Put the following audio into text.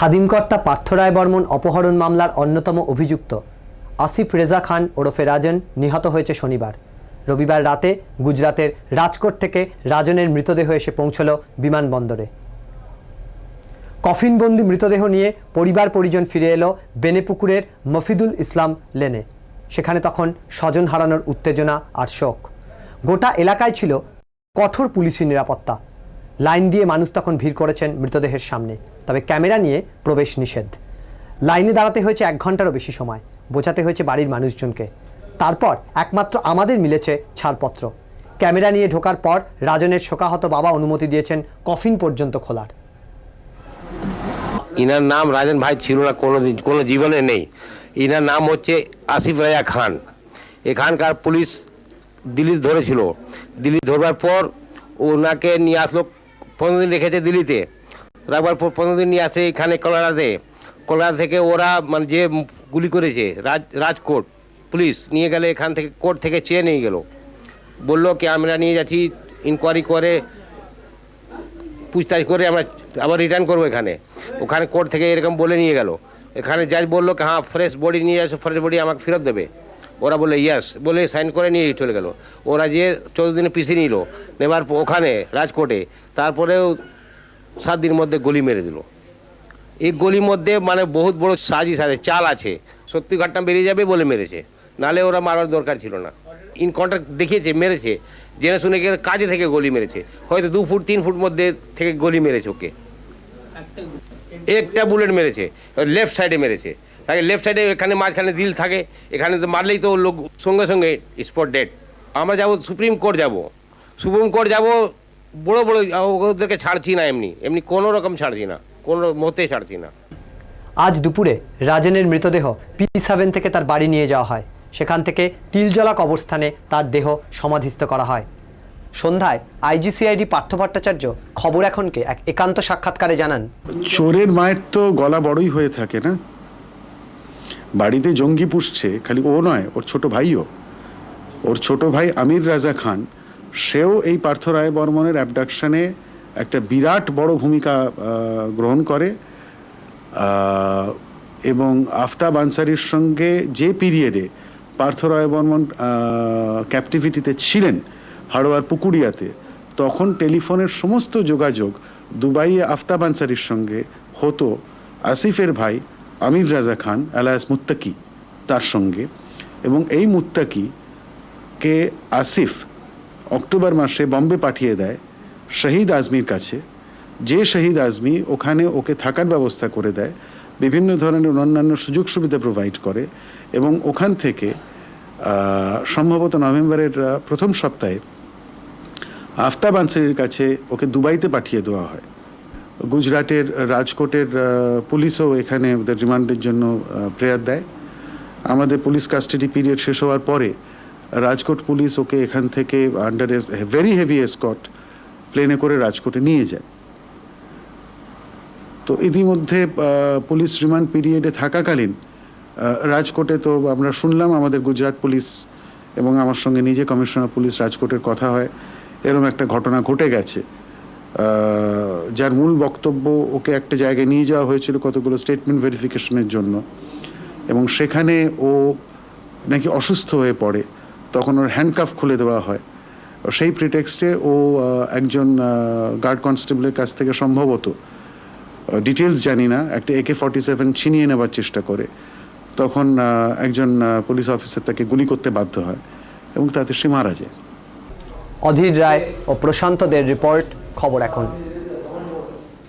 খাদিমকর্তা পার্থ রায় বর্মন অপহরণ মামলার অন্যতম অভিযুক্ত আসিফ রেজা খান ওরফে রাজন নিহত হয়েছে শনিবার। রবিবার রাতে গুজরাতের রাজকোট থেকে রাজনের মৃতদেহ এসে পৌঁছল বিমানবন্দরে। কফিনবন্দি মৃতদেহ নিয়ে পরিবার পরিজন ফিরে এলো বেনেপুকুরের মফিদুল ইসলাম লেনে। সেখানে তখন স্বজন হারানোর উত্তেজনা আর শোক। গোটা এলাকায় ছিল কঠোর পুলিশি নিরাপত্তা। লাইন দিয়ে মানুষ তখন ভিড় করেছেন মৃতদেহের সামনে, তবে ক্যামেরা নিয়ে প্রবেশ নিষেধ। লাইনে দাঁড়াতে হয়েছে 1 ঘন্টারও বেশি সময়, বোঝাতে হয়েছে বাড়ির মানুষজনকে। তারপর একমাত্র আমাদের মিলেছে ছাড়পত্র। ক্যামেরা নিয়ে ঢোকার পর রাজনের শোকাহত বাবা অনুমতি দিয়েছেন কফিন পর্যন্ত খোলার। ইনার নাম রাজন ভাই ছিল না, কোনো জীবনে নেই। ইনার নাম হচ্ছে আসিফ রেজা খান। এখানকার পুলিশ দিল্লি ধরেছিল। দিল্লি ধরবার পর ওনাকে নিয়ে আসলো, 15 দিন রেখেছে দিল্লিতে। রাখবার পর 15 দিন নিয়ে আসে এখানে কলকাতা থেকে ওরা মানে যে গুলি করেছে রাজকোট পুলিশ নিয়ে গেলে, এখান থেকে কোর্ট থেকে চেয়ে নিয়ে গেল। বললো কি আমরা নিয়ে যাচ্ছি, ইনকোয়ারি করে পুছতাছ করে আমরা আবার রিটার্ন করবো ওখানে কোর্ট থেকে এরকম বলে নিয়ে গেল। এখানে জাজ বললো কি হ্যাঁ ফ্রেশ বডি নিয়ে আসো, ফ্রেশ বডি আমাকে ফেরত দেবে। ওরা বলে ইয়াস বলে সাইন করে নিয়ে চলে গেল। ওরা যে 14 দিনে পিছিয়ে নিল, নেবার ওখানে রাজকোটে, তারপরেও 7 দিনের মধ্যে গুলি মেরে দিল। এই গলির মধ্যে মানে বহুত বড় সাজিশ আছে, চাল আছে। সত্যি ঘটনা বেরিয়ে যাবে বলে মেরেছে, নালে ওরা মারার দরকার ছিল না। ইন কন্ট্রাক্ট দেখিয়েছে, মেরেছে জেনে শুনে গিয়ে কাজে থেকে গলি মেরেছে। হয়তো 2 ফুট 3 ফুট মধ্যে থেকে গলি মেরেছে ওকে। একটা বুলেট মেরেছে, লেফট সাইডে মেরেছে তাকে। লেফট সাইডে এখানে মাঝখানে দিল থাকে, এখানে তো মারলেই তো লোক সঙ্গে সঙ্গে স্পট ডেড। আমরা যাবো সুপ্রিম কোর্ট যাব, বড় বড় ওদেরকে ছাড়ছি না, এমনি কোনো রকম ছাড়ছি না, কোনো মতে ছাড়ছি না। আজ দুপুরে রাজনের মৃতদেহ P7 থেকে তার বাড়ি নিয়ে যাওয়া হয়। সেখান থেকে তিলজলা কবরস্থানে তার দেহ সমাধিস্থ করা হয়। সন্ধ্যায় IGCID পার্থ ভট্টাচার্য খবর এখনকে এক একান্ত সাক্ষাৎকারে জানান, চোরের মায়ের তো গলা বড়ই হয়ে থাকে না। বাড়িতে জঙ্গি পুষছে, খালি ও নয়, ওর ছোট ভাইও। ওর ছোট ভাই আমির রাজা খান, সেও এই পার্থ রায় বর্মনের অ্যাবডাকশনে একটা বিরাট বড় ভূমিকা গ্রহণ করে। এবং আফতাব আনসারির সঙ্গে যে পিরিয়ডে পার্থ রায় বর্মন ক্যাপটিভিটিতে ছিলেন হাড়োয়ার পুকুরিয়াতে, তখন টেলিফোনের সমস্ত যোগাযোগ দুবাইয়ে আফতাব আনসারির সঙ্গে হতো আসিফের ভাই আমির রাজা খান আলায়াস মুত্তাকি তার সঙ্গে। এবং এই মুত্তাকিকে আসিফ অক্টোবর মাসে বম্বে পাঠিয়ে দেয় শহীদ আজমির কাছে, যে শহীদ আজমি ওখানে ওকে থাকার ব্যবস্থা করে দেয়, বিভিন্ন ধরনের অন্যান্য সুযোগ সুবিধা প্রোভাইড করে। এবং ওখান থেকে সম্ভবত নভেম্বরের প্রথম সপ্তাহে আফতাব আনসারির কাছে ওকে দুবাইতে পাঠিয়ে দেওয়া হয়। গুজরাটের রাজকোটের পুলিশও এখানে ওদের রিমান্ডের জন্য প্রেয়ার দেয়। আমাদের পুলিশ কাস্টাডি পিরিয়ড শেষ হওয়ার পরে রাজকোট পুলিশ ওকে এখান থেকে under a very heavy escort প্লেনে করে রাজকোটে নিয়ে যায়। তো ইতিমধ্যে পুলিশ রিমান্ড পিরিয়ডে থাকাকালীন রাজকোটে তো আমরা শুনলাম, আমাদের গুজরাট পুলিশ এবং আমার সঙ্গে নিজে কমিশনার পুলিশ রাজকোটের কথা হয়, এরকম একটা ঘটনা ঘটে গেছে, যার মূল বক্তব্য ওকে একটা জায়গায় নিয়ে যাওয়া হয়েছিল কতগুলো স্টেটমেন্ট ভেরিফিকেশনের জন্য, এবং সেখানে ও নাকি অসুস্থ হয়ে পড়ে। তখন ওর হ্যান্ডকাফ খুলে দেওয়া হয়। সেই প্রিটেক্সটে ও একজন গার্ড কনস্টেবলের কাছ থেকে সম্ভবত, ডিটেলস জানি না, একটা AK-47 ছিনিয়ে নেবার চেষ্টা করে। তখন একজন পুলিশ অফিসার তাকে গুলি করতে বাধ্য হয় এবং তাতে সে মারা যায়। অধীর রায় ও প্রশান্ত দের রিপোর্ট, খবর এখন।